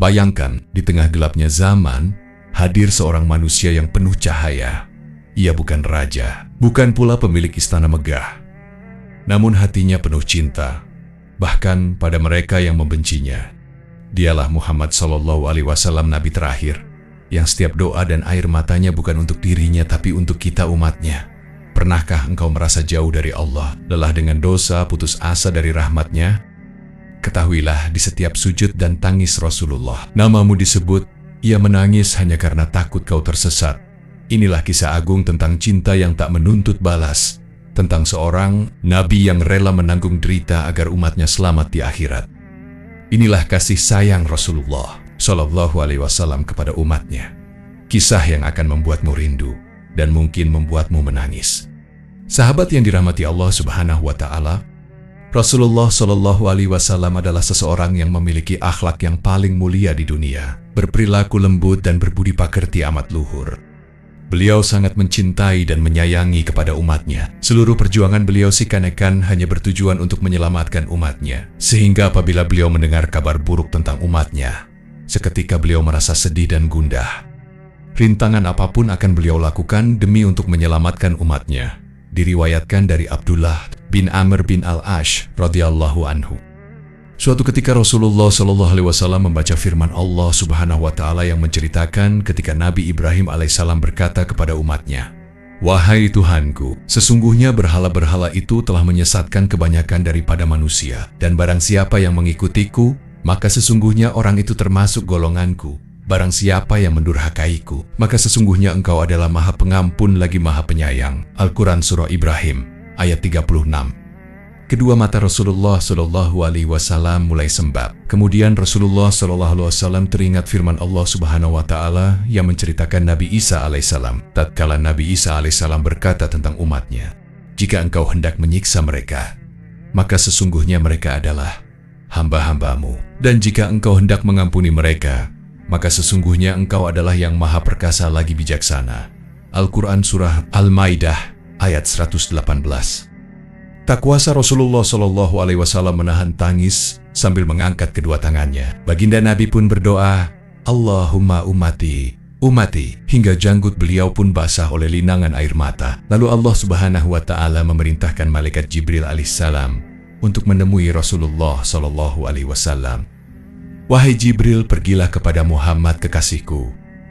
Bayangkan, di tengah gelapnya zaman, hadir seorang manusia yang penuh cahaya. Ia bukan raja, bukan pula pemilik istana megah. Namun hatinya penuh cinta, bahkan pada mereka yang membencinya. Dialah Muhammad SAW, Nabi terakhir, yang setiap doa dan air matanya bukan untuk dirinya tapi untuk kita umatnya. Pernahkah engkau merasa jauh dari Allah, lelah dengan dosa, putus asa dari rahmatnya? Ketahuilah, di setiap sujud dan tangis Rasulullah, namamu disebut. Ia menangis hanya karena takut kau tersesat. Inilah kisah agung tentang cinta yang tak menuntut balas, tentang seorang nabi yang rela menanggung derita agar umatnya selamat di akhirat. Inilah kasih sayang Rasulullah SAW kepada umatnya. Kisah yang akan membuatmu rindu dan mungkin membuatmu menangis. Sahabat yang dirahmati Allah Subhanahu wa Ta'ala, Rasulullah SAW adalah seseorang yang memiliki akhlak yang paling mulia di dunia, berperilaku lembut dan berbudi pekerti amat luhur. Beliau sangat mencintai dan menyayangi kepada umatnya. Seluruh perjuangan beliau seakan-akan hanya bertujuan untuk menyelamatkan umatnya. Sehingga apabila beliau mendengar kabar buruk tentang umatnya, seketika beliau merasa sedih dan gundah. Rintangan apapun akan beliau lakukan demi untuk menyelamatkan umatnya. Diriwayatkan dari Abdullah bin Amr bin Al-Ash radhiyallahu anhu. Suatu ketika Rasulullah SAW membaca firman Allah Subhanahu wa Ta'ala yang menceritakan ketika Nabi Ibrahim alaihissalam berkata kepada umatnya, "Wahai Tuhanku, sesungguhnya berhala-berhala itu telah menyesatkan kebanyakan daripada manusia, dan barang siapa yang mengikutiku, maka sesungguhnya orang itu termasuk golonganku. Barang siapa yang mendurhakaiku, maka sesungguhnya engkau adalah Maha Pengampun lagi Maha Penyayang." Al-Quran Surah Ibrahim ayat 36. Kedua mata Rasulullah SAW mulai sembab. Kemudian Rasulullah SAW teringat firman Allah Subhanahu wa Ta'ala yang menceritakan Nabi Isa alaihissalam. Tatkala Nabi Isa alaihissalam berkata tentang umatnya, "Jika engkau hendak menyiksa mereka, maka sesungguhnya mereka adalah hamba-hambamu. Dan jika engkau hendak mengampuni mereka, maka sesungguhnya engkau adalah yang maha perkasa lagi bijaksana." Al-Quran Surah Al-Maidah ayat 118. Tak kuasa Rasulullah SAW menahan tangis sambil mengangkat kedua tangannya. Baginda Nabi pun berdoa, "Allahumma ummati, ummati," hingga janggut beliau pun basah oleh linangan air mata. Lalu Allah Subhanahu wa Ta'ala memerintahkan malaikat Jibril alaihissalam untuk menemui Rasulullah SAW. "Wahai Jibril, pergilah kepada Muhammad kekasihku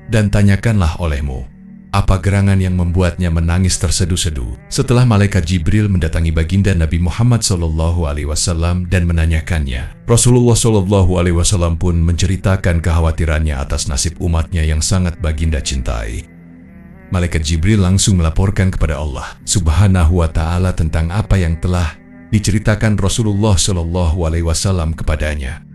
dan tanyakanlah olehmu, apa gerangan yang membuatnya menangis tersedu-sedu?" Setelah malaikat Jibril mendatangi baginda Nabi Muhammad SAW dan menanyakannya, Rasulullah SAW pun menceritakan kekhawatirannya atas nasib umatnya yang sangat baginda cintai. Malaikat Jibril langsung melaporkan kepada Allah Subhanahu wa Ta'ala tentang apa yang telah diceritakan Rasulullah SAW kepadanya.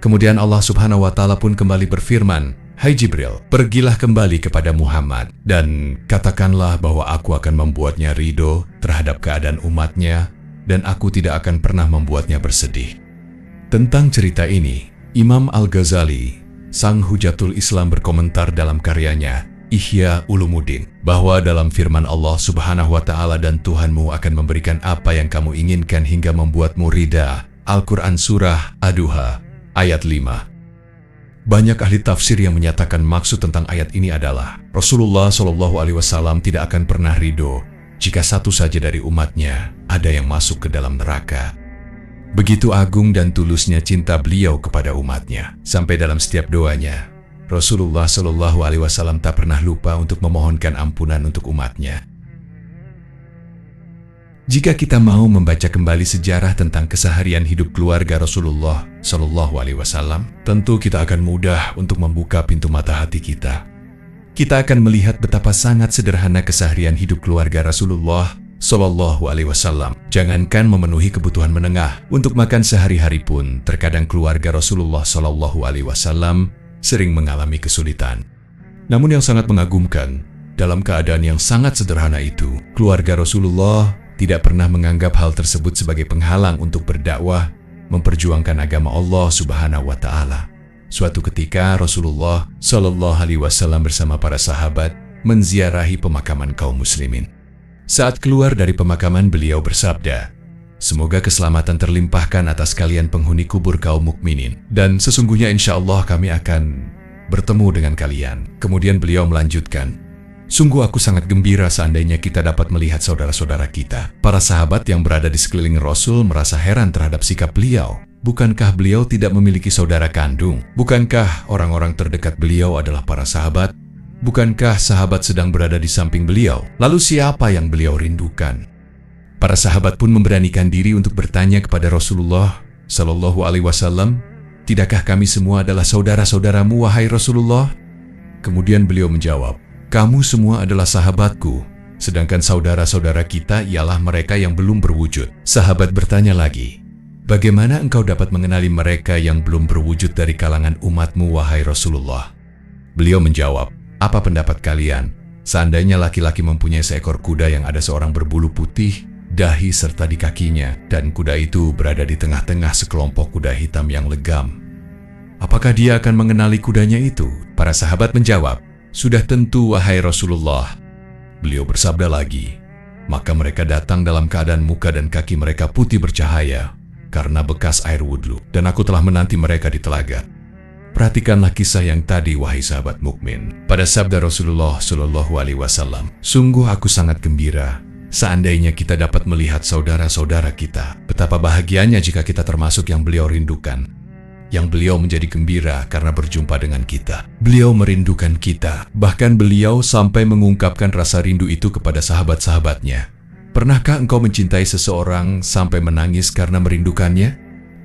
Kemudian Allah Subhanahu wa Ta'ala pun kembali berfirman, "Hai Jibril, pergilah kembali kepada Muhammad dan katakanlah bahwa aku akan membuatnya ridho terhadap keadaan umatnya dan aku tidak akan pernah membuatnya bersedih." Tentang cerita ini, Imam Al-Ghazali, sang Hujatul Islam, berkomentar dalam karyanya Ihya Ulumuddin bahwa dalam firman Allah Subhanahu wa Ta'ala, "Dan Tuhanmu akan memberikan apa yang kamu inginkan hingga membuatmu ridha." Al-Quran Surah Ad-Duha ayat 5. Banyak ahli tafsir yang menyatakan maksud tentang ayat ini adalah Rasulullah SAW tidak akan pernah ridho jika satu saja dari umatnya ada yang masuk ke dalam neraka. Begitu agung dan tulusnya cinta beliau kepada umatnya, sampai dalam setiap doanya Rasulullah SAW tak pernah lupa untuk memohonkan ampunan untuk umatnya. Jika kita mau membaca kembali sejarah tentang keseharian hidup keluarga Rasulullah SAW, tentu kita akan mudah untuk membuka pintu mata hati kita. Kita akan melihat betapa sangat sederhana keseharian hidup keluarga Rasulullah SAW. Jangankan memenuhi kebutuhan menengah, untuk makan sehari-hari pun terkadang keluarga Rasulullah SAW sering mengalami kesulitan. Namun yang sangat mengagumkan, dalam keadaan yang sangat sederhana itu, keluarga Rasulullah tidak pernah menganggap hal tersebut sebagai penghalang untuk berdakwah, memperjuangkan agama Allah Subhanahu wa Ta'ala. Suatu ketika Rasulullah SAW bersama para sahabat menziarahi pemakaman kaum muslimin. Saat keluar dari pemakaman, beliau bersabda, Semoga keselamatan terlimpahkan atas kalian penghuni kubur kaum mukminin. Dan sesungguhnya insya Allah kami akan bertemu dengan kalian. Kemudian beliau melanjutkan, sungguh aku sangat gembira seandainya kita dapat melihat saudara-saudara kita. Para sahabat yang berada di sekeliling Rasul merasa heran terhadap sikap beliau. Bukankah beliau tidak memiliki saudara kandung? Bukankah orang-orang terdekat beliau adalah para sahabat? Bukankah sahabat sedang berada di samping beliau? Lalu siapa yang beliau rindukan? Para sahabat pun memberanikan diri untuk bertanya kepada Rasulullah Shallallahu Alaihi Wasallam, tidakkah kami semua adalah saudara-saudaramu, wahai Rasulullah? Kemudian beliau menjawab, kamu semua adalah sahabatku, sedangkan saudara-saudara kita ialah mereka yang belum berwujud. Sahabat bertanya lagi, bagaimana engkau dapat mengenali mereka yang belum berwujud dari kalangan umatmu, wahai Rasulullah? Beliau menjawab, apa pendapat kalian? Seandainya laki-laki mempunyai seekor kuda yang ada seorang berbulu putih, dahi serta di kakinya, dan kuda itu berada di tengah-tengah sekelompok kuda hitam yang legam, apakah dia akan mengenali kudanya itu? Para sahabat menjawab, sudah tentu, wahai Rasulullah. Beliau bersabda lagi, maka mereka datang dalam keadaan muka dan kaki mereka putih bercahaya karena bekas air wudhu, dan aku telah menanti mereka di telaga. Perhatikanlah kisah yang tadi, wahai sahabat mukmin. Pada sabda Rasulullah Shallallahu Alaihi Wasallam, sungguh aku sangat gembira seandainya kita dapat melihat saudara-saudara kita. Betapa bahagianya jika kita termasuk yang beliau rindukan, yang beliau menjadi gembira karena berjumpa dengan kita. Beliau merindukan kita, bahkan beliau sampai mengungkapkan rasa rindu itu kepada sahabat-sahabatnya. Pernahkah engkau mencintai seseorang sampai menangis karena merindukannya?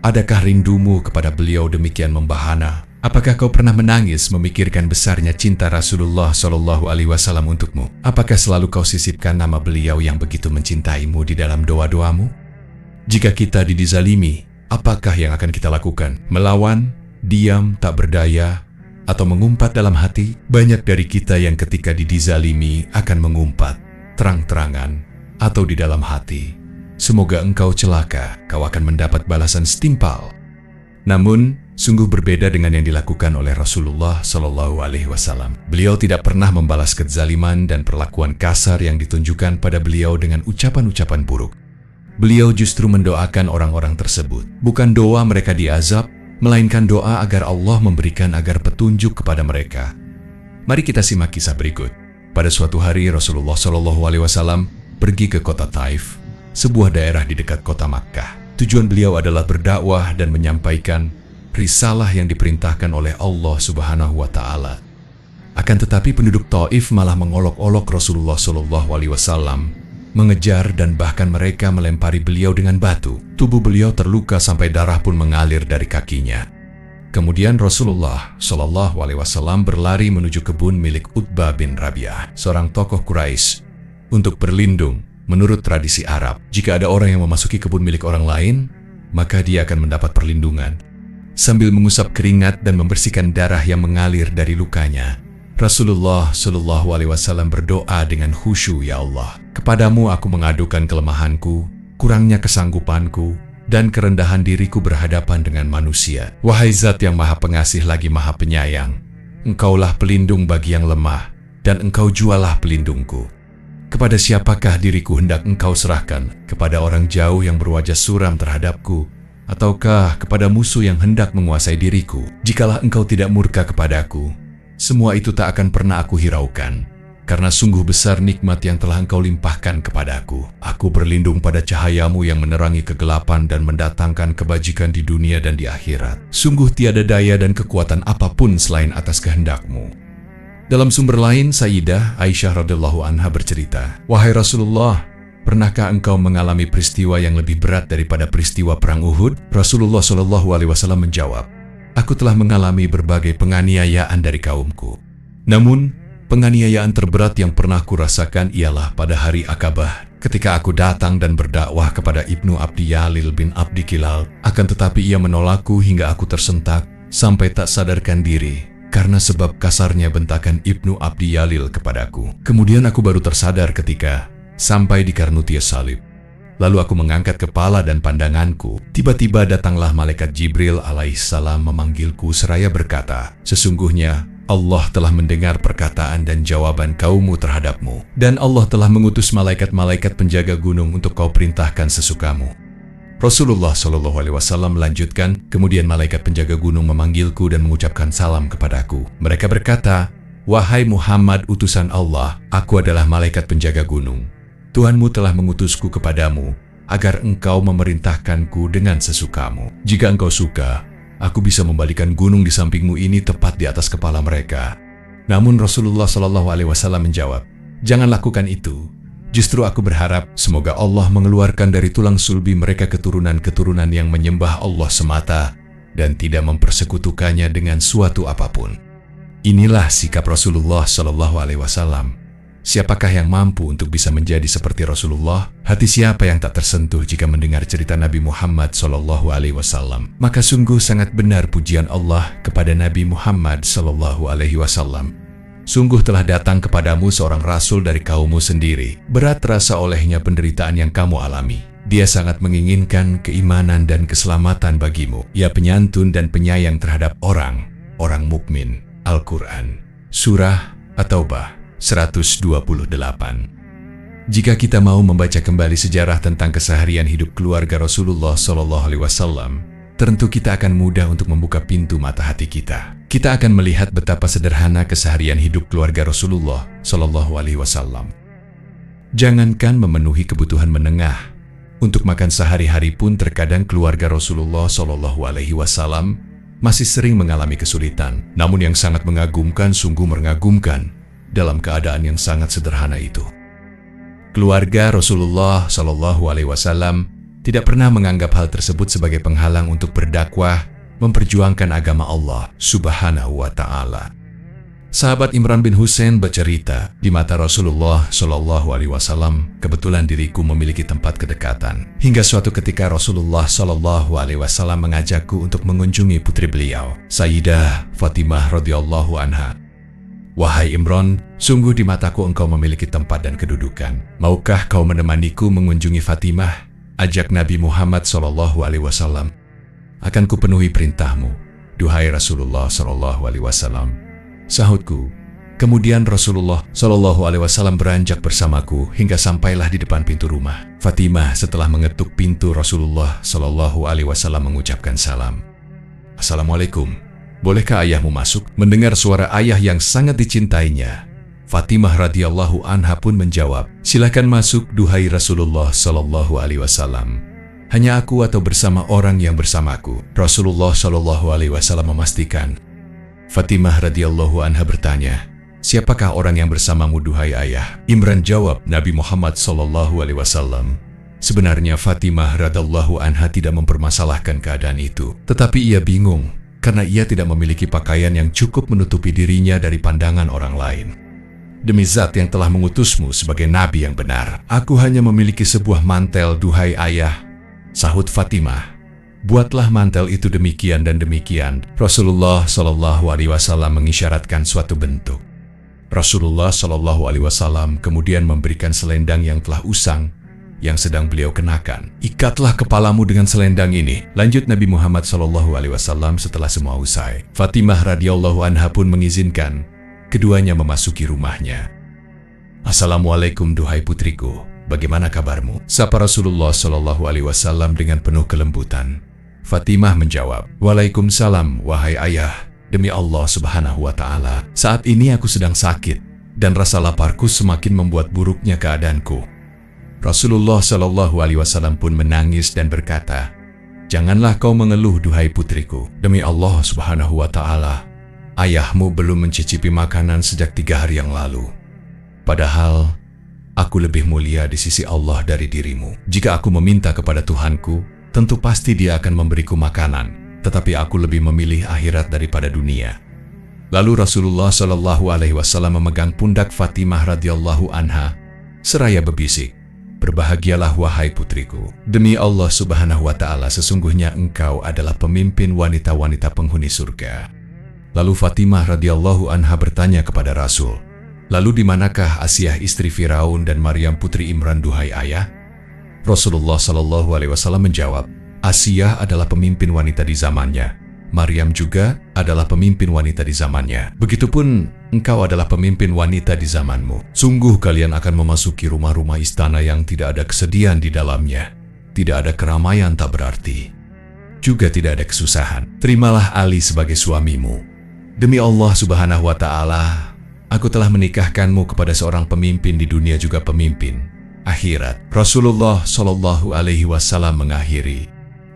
Adakah rindumu kepada beliau demikian membahana? Apakah kau pernah menangis memikirkan besarnya cinta Rasulullah Shallallahu Alaihi Wasallam untukmu? Apakah selalu kau sisipkan nama beliau yang begitu mencintaimu di dalam doa-doamu? Jika kita dizalimi, apakah yang akan kita lakukan? Melawan, diam, tak berdaya, atau mengumpat dalam hati? Banyak dari kita yang ketika dizalimi akan mengumpat, terang-terangan, atau di dalam hati. Semoga engkau celaka, kau akan mendapat balasan setimpal. Namun, sungguh berbeda dengan yang dilakukan oleh Rasulullah Shallallahu Alaihi Wasallam. Beliau tidak pernah membalas kezaliman dan perlakuan kasar yang ditunjukkan pada beliau dengan ucapan-ucapan buruk. Beliau justru mendoakan orang-orang tersebut. Bukan doa mereka diazab, melainkan doa agar Allah memberikan agar petunjuk kepada mereka. Mari kita simak kisah berikut. Pada suatu hari Rasulullah Shallallahu Alaihi Wasallam pergi ke kota Taif, sebuah daerah di dekat kota Makkah. Tujuan beliau adalah berdakwah dan menyampaikan risalah yang diperintahkan oleh Allah Subhanahu wa Ta'ala. Akan tetapi penduduk Taif malah mengolok-olok Rasulullah Shallallahu Alaihi Wasallam, mengejar dan bahkan mereka melempari beliau dengan batu. Tubuh beliau terluka sampai darah pun mengalir dari kakinya. Kemudian Rasulullah Shallallahu Alaihi Wasallam berlari menuju kebun milik Utbah bin Rabi'ah, seorang tokoh Quraisy, untuk berlindung. Menurut tradisi Arab, jika ada orang yang memasuki kebun milik orang lain, maka dia akan mendapat perlindungan. Sambil mengusap keringat dan membersihkan darah yang mengalir dari lukanya, Rasulullah Shallallahu Alaihi Wasallam berdoa dengan khusyuk, ya Allah, kepadamu aku mengadukan kelemahanku, kurangnya kesanggupanku, dan kerendahan diriku berhadapan dengan manusia. Wahai Zat yang Maha Pengasih lagi Maha Penyayang, Engkaulah pelindung bagi yang lemah, dan Engkau jualah pelindungku. Kepada siapakah diriku hendak Engkau serahkan? Kepada orang jauh yang berwajah suram terhadapku, ataukah kepada musuh yang hendak menguasai diriku? Jikalau Engkau tidak murka kepadaku, semua itu tak akan pernah aku hiraukan, karena sungguh besar nikmat yang telah Engkau limpahkan kepadaku. Aku berlindung pada cahayamu yang menerangi kegelapan dan mendatangkan kebajikan di dunia dan di akhirat. Sungguh tiada daya dan kekuatan apapun selain atas kehendak-Mu. Dalam sumber lain, Sayyidah Aisyah radhiyallahu anha bercerita, wahai Rasulullah, pernahkah engkau mengalami peristiwa yang lebih berat daripada peristiwa perang Uhud? Rasulullah Shallallahu Alaihi Wasallam menjawab, aku telah mengalami berbagai penganiayaan dari kaumku. Namun, penganiayaan terberat yang pernah kurasakan ialah pada hari Akabah, ketika aku datang dan berdakwah kepada Ibnu Abdi Yalil bin Abdi Kilal. Akan tetapi ia menolakku hingga aku tersentak sampai tak sadarkan diri, karena sebab kasarnya bentakan Ibnu Abdi Yalil kepadaku. Kemudian aku baru tersadar ketika sampai di Karnutia salib. Lalu aku mengangkat kepala dan pandanganku. Tiba-tiba datanglah malaikat Jibril alaihissalam memanggilku seraya berkata, sesungguhnya Allah telah mendengar perkataan dan jawaban kaummu terhadapmu, dan Allah telah mengutus malaikat-malaikat penjaga gunung untuk kau perintahkan sesukamu. Rasulullah Shallallahu Alaihi Wasallam melanjutkan, kemudian malaikat penjaga gunung memanggilku dan mengucapkan salam kepadaku. Mereka berkata, "Wahai Muhammad utusan Allah, aku adalah malaikat penjaga gunung. Tuhanmu telah mengutusku kepadamu, agar engkau memerintahkanku dengan sesukamu. Jika engkau suka, aku bisa membalikan gunung di sampingmu ini tepat di atas kepala mereka." Namun Rasulullah Shallallahu Alaihi Wasallam menjawab, "Jangan lakukan itu. Justru aku berharap semoga Allah mengeluarkan dari tulang sulbi mereka keturunan-keturunan yang menyembah Allah semata dan tidak mempersekutukannya dengan suatu apapun." Inilah sikap Rasulullah Shallallahu Alaihi Wasallam. Siapakah yang mampu untuk bisa menjadi seperti Rasulullah? Hati siapa yang tak tersentuh jika mendengar cerita Nabi Muhammad Shallallahu Alaihi Wasallam? Maka sungguh sangat benar pujian Allah kepada Nabi Muhammad Shallallahu Alaihi Wasallam. Sungguh telah datang kepadamu seorang rasul dari kaummu sendiri. Berat terasa olehnya penderitaan yang kamu alami. Dia sangat menginginkan keimanan dan keselamatan bagimu. Ia penyantun dan penyayang terhadap orang mukmin. Al-Quran, Surah At-Taubah 128. Jika kita mau membaca kembali sejarah tentang keseharian hidup keluarga Rasulullah SAW, tentu kita akan mudah untuk membuka pintu mata hati kita. Kita akan melihat betapa sederhana keseharian hidup keluarga Rasulullah SAW. Jangankan memenuhi kebutuhan menengah, untuk makan sehari-hari pun terkadang keluarga Rasulullah SAW masih sering mengalami kesulitan. Namun yang sangat mengagumkan, sungguh mengagumkan, dalam keadaan yang sangat sederhana itu. Keluarga Rasulullah SAW tidak pernah menganggap hal tersebut sebagai penghalang untuk berdakwah, memperjuangkan agama Allah Subhanahu wa Ta'ala. Sahabat Imran bin Husain bercerita, di mata Rasulullah SAW, kebetulan diriku memiliki tempat kedekatan. Hingga suatu ketika Rasulullah SAW mengajakku untuk mengunjungi putri beliau, Sayyidah Fatimah radhiyallahu anha. "Wahai Imran, sungguh di mataku engkau memiliki tempat dan kedudukan. Maukah kau menemaniku mengunjungi Fatimah?" Ajak Nabi Muhammad SAW. "Akan kupenuhi perintahmu, duhai Rasulullah SAW." Sahutku. Kemudian Rasulullah SAW beranjak bersamaku hingga sampailah di depan pintu rumah. Fatimah setelah mengetuk pintu Rasulullah SAW mengucapkan salam. "Assalamualaikum, bolehkah ayahmu masuk?" Mendengar suara ayah yang sangat dicintainya, Fatimah radhiyallahu anha pun menjawab, "Silakan masuk duhai Rasulullah SAW. Hanya aku atau bersama orang yang bersamaku?" Rasulullah SAW memastikan. Fatimah radhiyallahu anha bertanya, "Siapakah orang yang bersamamu duhai ayah?" Imran jawab, "Nabi Muhammad SAW." Sebenarnya Fatimah radhiyallahu anha tidak mempermasalahkan keadaan itu, tetapi ia bingung karena ia tidak memiliki pakaian yang cukup menutupi dirinya dari pandangan orang lain. "Demi zat yang telah mengutusmu sebagai nabi yang benar, aku hanya memiliki sebuah mantel duhai ayah," sahut Fatimah. "Buatlah mantel itu demikian dan demikian." Rasulullah SAW mengisyaratkan suatu bentuk. Rasulullah SAW kemudian memberikan selendang yang telah usang yang sedang beliau kenakan. "Ikatlah kepalamu dengan selendang ini," lanjut Nabi Muhammad SAW setelah semua usai. Fatimah radhiyallahu anha pun mengizinkan keduanya memasuki rumahnya. "Assalamualaikum duhai putriku, bagaimana kabarmu?" sapa Rasulullah SAW dengan penuh kelembutan. Fatimah menjawab, "Waalaikumsalam wahai ayah, demi Allah Subhanahu wa Ta'ala, saat ini aku sedang sakit dan rasa laparku semakin membuat buruknya keadaanku." Rasulullah SAW pun menangis dan berkata, "Janganlah kau mengeluh duhai putriku, demi Allah Subhanahu wa Ta'ala, ayahmu belum mencicipi makanan sejak 3 hari yang lalu. Padahal aku lebih mulia di sisi Allah dari dirimu. Jika aku meminta kepada Tuhanku, tentu pasti Dia akan memberiku makanan, tetapi aku lebih memilih akhirat daripada dunia." Lalu Rasulullah SAW memegang pundak Fatimah radhiyallahu anha seraya berbisik, "Berbahagialah wahai putriku. Demi Allah Subhanahu wa Ta'ala, sesungguhnya engkau adalah pemimpin wanita-wanita penghuni surga." Lalu Fatimah radhiyallahu anha bertanya kepada Rasul, "Lalu di manakah Asiyah istri Firaun dan Maryam putri Imran duhai ayah?" Rasulullah SAW menjawab, "Asiyah adalah pemimpin wanita di zamannya. Maryam juga adalah pemimpin wanita di zamannya. Begitupun engkau adalah pemimpin wanita di zamanmu. Sungguh kalian akan memasuki rumah-rumah istana yang tidak ada kesedihan di dalamnya, tidak ada keramaian tak berarti. Juga tidak ada kesusahan. Terimalah Ali sebagai suamimu. Demi Allah Subhanahu wa Ta'ala, aku telah menikahkanmu kepada seorang pemimpin di dunia juga pemimpin akhirat. Rasulullah Shallallahu Alaihi Wasallam mengakhiri,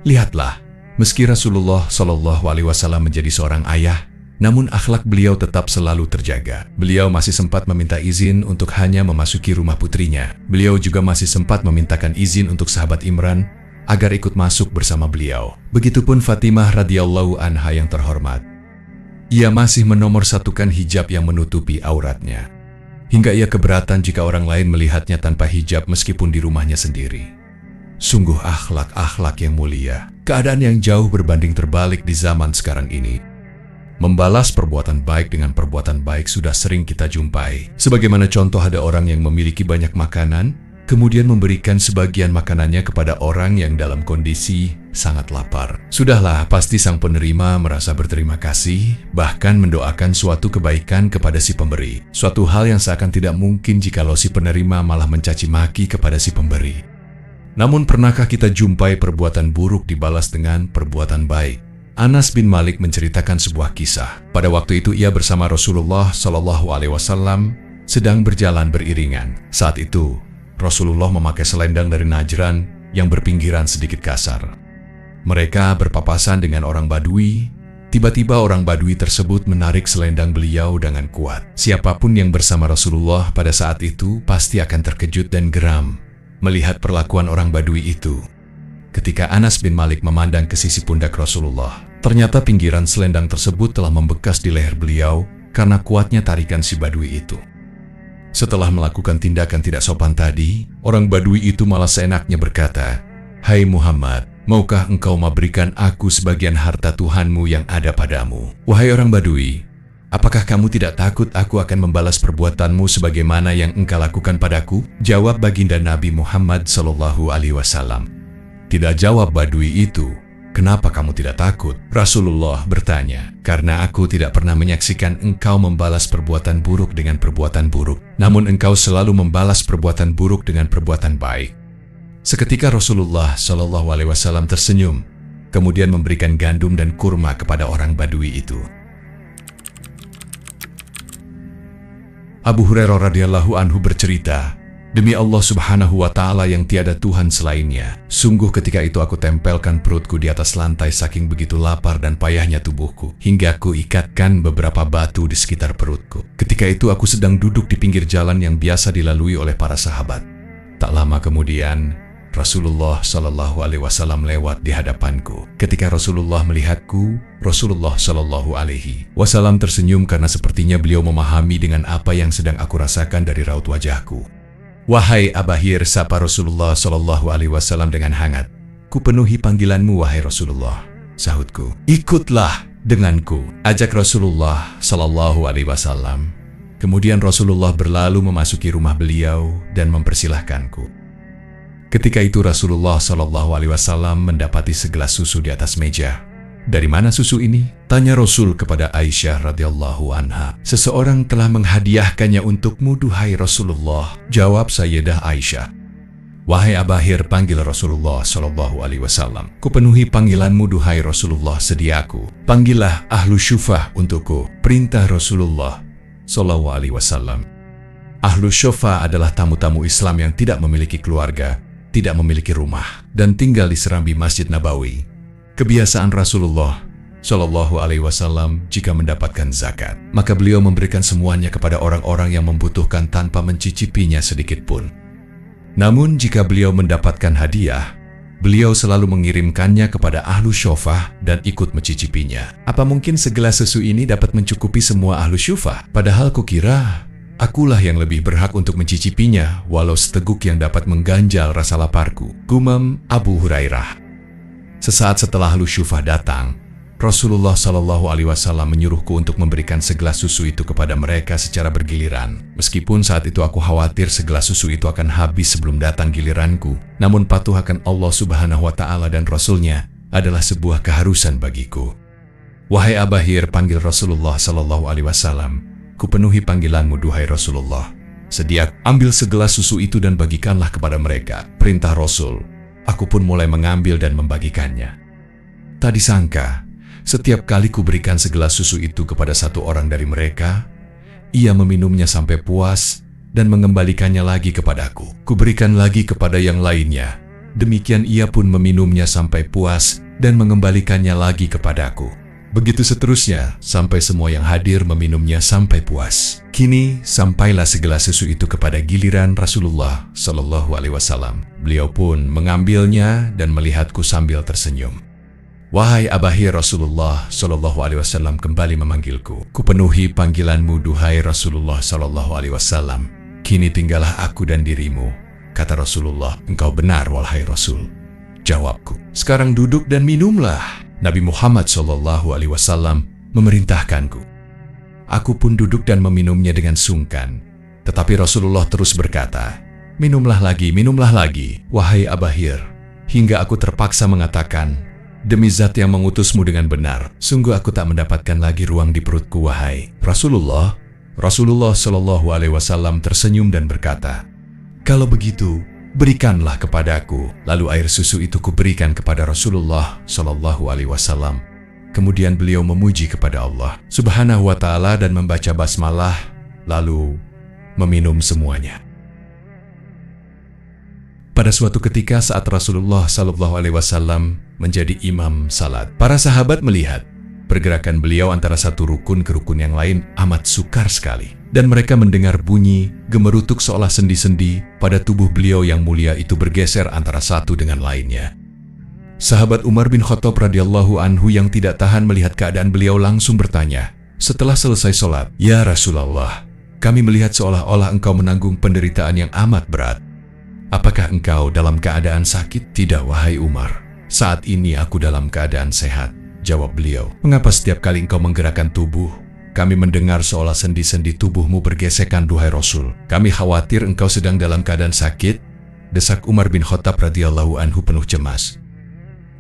lihatlah, meski Rasulullah Shallallahu Alaihi Wasallam menjadi seorang ayah, namun akhlak beliau tetap selalu terjaga. Beliau masih sempat meminta izin untuk hanya memasuki rumah putrinya. Beliau juga masih sempat memintakan izin untuk sahabat Imran agar ikut masuk bersama beliau. Begitupun Fatimah radhiyallahu anha yang terhormat. Ia masih menomorsatukan hijab yang menutupi auratnya. Hingga ia keberatan jika orang lain melihatnya tanpa hijab meskipun di rumahnya sendiri. Sungguh akhlak-akhlak yang mulia. Keadaan yang jauh berbanding terbalik di zaman sekarang ini. Membalas perbuatan baik dengan perbuatan baik sudah sering kita jumpai. Sebagaimana contoh ada orang yang memiliki banyak makanan, kemudian memberikan sebagian makanannya kepada orang yang dalam kondisi sangat lapar. Sudahlah, pasti sang penerima merasa berterima kasih, bahkan mendoakan suatu kebaikan kepada si pemberi. Suatu hal yang seakan tidak mungkin jikalau si penerima malah mencaci maki kepada si pemberi. Namun pernahkah kita jumpai perbuatan buruk dibalas dengan perbuatan baik? Anas bin Malik menceritakan sebuah kisah. Pada waktu itu ia bersama Rasulullah Shallallahu Alaihi Wasallam sedang berjalan beriringan. Saat itu Rasulullah memakai selendang dari Najran yang berpinggiran sedikit kasar. Mereka berpapasan dengan orang Badui. Tiba-tiba orang Badui tersebut menarik selendang beliau dengan kuat. Siapapun yang bersama Rasulullah pada saat itu pasti akan terkejut dan geram melihat perlakuan orang Badui itu. Ketika Anas bin Malik memandang ke sisi pundak Rasulullah, ternyata pinggiran selendang tersebut telah membekas di leher beliau karena kuatnya tarikan si Badui itu. Setelah melakukan tindakan tidak sopan tadi, orang Badui itu malah seenaknya berkata, "Hai Muhammad, maukah engkau memberikan aku sebagian harta Tuhanmu yang ada padamu?" Wahai orang Badui, apakah kamu tidak takut aku akan membalas perbuatanmu sebagaimana yang engkau lakukan padaku? Jawab baginda Nabi Muhammad Sallallahu Alaihi Wasallam. Tidak jawab Badui itu, "Kenapa kamu tidak takut?" Rasulullah bertanya, "Karena aku tidak pernah menyaksikan engkau membalas perbuatan buruk dengan perbuatan buruk, namun engkau selalu membalas perbuatan buruk dengan perbuatan baik." Seketika Rasulullah Shallallahu Alaihi Wasallam tersenyum, kemudian memberikan gandum dan kurma kepada orang Badui itu. Abu Hurairah radhiyallahu anhu bercerita, "Demi Allah Subhanahu wa Ta'ala yang tiada Tuhan selainnya, sungguh ketika itu aku tempelkan perutku di atas lantai saking begitu lapar dan payahnya tubuhku, hingga aku ikatkan beberapa batu di sekitar perutku. Ketika itu aku sedang duduk di pinggir jalan yang biasa dilalui oleh para sahabat. Tak lama kemudian, Rasulullah Shallallahu Alaihi Wasallam lewat di hadapanku. Ketika Rasulullah melihatku, Rasulullah Shallallahu Alaihi Wasallam tersenyum karena sepertinya beliau memahami dengan apa yang sedang aku rasakan dari raut wajahku. "Wahai Abahir," sapa Rasulullah Shallallahu Alaihi Wasallam dengan hangat. "Kupenuhi panggilanmu wahai Rasulullah," sahutku. "Ikutlah denganku," ajak Rasulullah Shallallahu Alaihi Wasallam. Kemudian Rasulullah berlalu memasuki rumah beliau dan mempersilahkanku. Ketika itu Rasulullah Shallallahu Alaihi Wasallam mendapati segelas susu di atas meja. "Dari mana susu ini?" tanya Rasul kepada Aisyah radhiyallahu anha. "Seseorang telah menghadiahkannya untukmu, duhai Rasulullah," jawab Sayyidah Aisyah. "Wahai Abahir," panggil Rasulullah Shallallahu Alaihi Wasallam. "Kupenuhi panggilanmu, duhai Rasulullah, sediaku. Panggillah ahlu syufah untukku," perintah Rasulullah Shallallahu Alaihi Wasallam. Ahlu syufah adalah tamu-tamu Islam yang tidak memiliki keluarga, tidak memiliki rumah, dan tinggal di serambi Masjid Nabawi. Kebiasaan Rasulullah Shallallahu Alaihi Wasallam jika mendapatkan zakat, maka beliau memberikan semuanya kepada orang-orang yang membutuhkan tanpa mencicipinya sedikit pun. Namun jika beliau mendapatkan hadiah, beliau selalu mengirimkannya kepada ahlu syufah dan ikut mencicipinya. Apa mungkin segelas susu ini dapat mencukupi semua ahlu syufah? Padahal kukira akulah yang lebih berhak untuk mencicipinya, walau seteguk yang dapat mengganjal rasa laparku, gumam Abu Hurairah. Sesaat setelah ahlu syufah datang, Rasulullah Shallallahu Alaihi Wasallam menyuruhku untuk memberikan segelas susu itu kepada mereka secara bergiliran. Meskipun saat itu aku khawatir segelas susu itu akan habis sebelum datang giliranku, namun patuh akan Allah Subhanahu Wa Ta'ala dan Rasulnya adalah sebuah keharusan bagiku. "Wahai Abahir," panggil Rasulullah Shallallahu Alaihi Wasallam, "kupenuhi panggilanmu, duhai Rasulullah. Sediak ambil segelas susu itu dan bagikanlah kepada mereka," perintah Rasul Aku pun mulai mengambil dan membagikannya. Tak disangka, setiap kali kuberikan segelas susu itu kepada satu orang dari mereka, ia meminumnya sampai puas dan mengembalikannya lagi kepadaku. Kuberikan lagi kepada yang lainnya. Demikian ia pun meminumnya sampai puas dan mengembalikannya lagi kepadaku. Begitu seterusnya, sampai semua yang hadir meminumnya sampai puas. Kini, sampailah segelas susu itu kepada giliran Rasulullah Shallallahu Alaihi Wasallam. Beliau pun mengambilnya dan melihatku sambil tersenyum. Wahai Abahir, Rasulullah Shallallahu Alaihi Wasallam kembali memanggilku. Kupenuhi panggilanmu, duhai Rasulullah Shallallahu Alaihi Wasallam. Kini tinggallah aku dan dirimu. Kata Rasulullah, engkau benar wahai Rasul. Jawabku, sekarang duduk dan minumlah. Nabi Muhammad Shallallahu Alaihi Wasallam memerintahkanku. Aku pun duduk dan meminumnya dengan sungkan. Tetapi Rasulullah terus berkata, minumlah lagi, wahai Abahir. Hingga aku terpaksa mengatakan, demi zat yang mengutusmu dengan benar, sungguh aku tak mendapatkan lagi ruang di perutku, wahai Rasulullah. Rasulullah Shallallahu Alaihi Wasallam tersenyum dan berkata, kalau begitu, berikanlah kepadaku. Lalu air susu itu kuberikan kepada Rasulullah Shallallahu Alaihi Wasallam. Kemudian beliau memuji kepada Allah Subhanahu wa Ta'ala dan membaca basmalah, lalu meminum semuanya. Pada suatu ketika saat Rasulullah Shallallahu Alaihi Wasallam menjadi imam salat, para sahabat melihat pergerakan beliau antara satu rukun ke rukun yang lain amat sukar sekali. Dan mereka mendengar bunyi gemerutuk seolah sendi-sendi pada tubuh beliau yang mulia itu bergeser antara satu dengan lainnya. Sahabat Umar bin Khattab radhiyallahu anhu yang tidak tahan melihat keadaan beliau langsung bertanya, setelah selesai sholat, ya Rasulullah, kami melihat seolah-olah engkau menanggung penderitaan yang amat berat. Apakah engkau dalam keadaan sakit? Tidak, wahai Umar. Saat ini aku dalam keadaan sehat. Jawab beliau, mengapa setiap kali engkau menggerakkan tubuh, kami mendengar seolah sendi-sendi tubuhmu bergesekan, duhai Rasul. Kami khawatir engkau sedang dalam keadaan sakit. Desak Umar bin Khattab radhiyallahu anhu penuh cemas.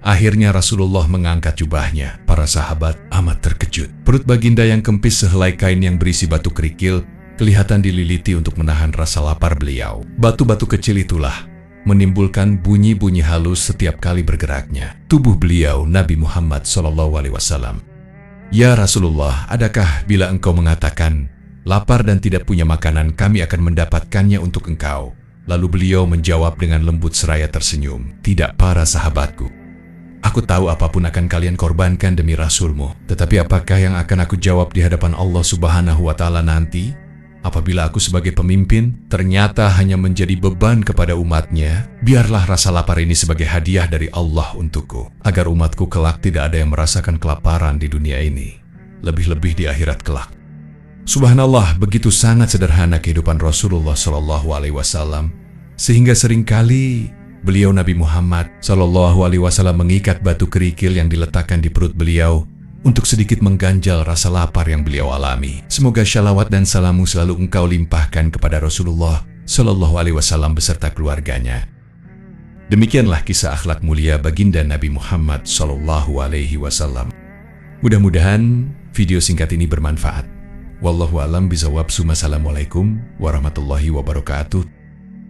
Akhirnya Rasulullah mengangkat jubahnya. Para sahabat amat terkejut. Perut baginda yang kempis sehelai kain yang berisi batu kerikil kelihatan dililiti untuk menahan rasa lapar beliau. Batu-batu kecil itulah menimbulkan bunyi-bunyi halus setiap kali bergeraknya tubuh beliau, Nabi Muhammad SAW. Ya Rasulullah, adakah bila engkau mengatakan lapar dan tidak punya makanan, kami akan mendapatkannya untuk engkau? Lalu beliau menjawab dengan lembut seraya tersenyum, tidak para sahabatku. Aku tahu apapun akan kalian korbankan demi Rasulmu. Tetapi apakah yang akan aku jawab di hadapan Allah Subhanahu wa Ta'ala nanti? Apabila aku sebagai pemimpin ternyata hanya menjadi beban kepada umatnya, biarlah rasa lapar ini sebagai hadiah dari Allah untukku, agar umatku kelak tidak ada yang merasakan kelaparan di dunia ini, lebih-lebih di akhirat kelak. Subhanallah, begitu sangat sederhana kehidupan Rasulullah Shallallahu Alaihi Wasallam, sehingga seringkali beliau Nabi Muhammad Shallallahu Alaihi Wasallam mengikat batu kerikil yang diletakkan di perut beliau untuk sedikit mengganjal rasa lapar yang beliau alami. Semoga syalawat dan salammu selalu engkau limpahkan kepada Rasulullah Shallallahu Alaihi Wasallam beserta keluarganya. Demikianlah kisah akhlak mulia baginda Nabi Muhammad Shallallahu Alaihi Wasallam. Mudah-mudahan video singkat ini bermanfaat. Wallahu a'lam bishawab. Assalamualaikum warahmatullahi wabarakatuh.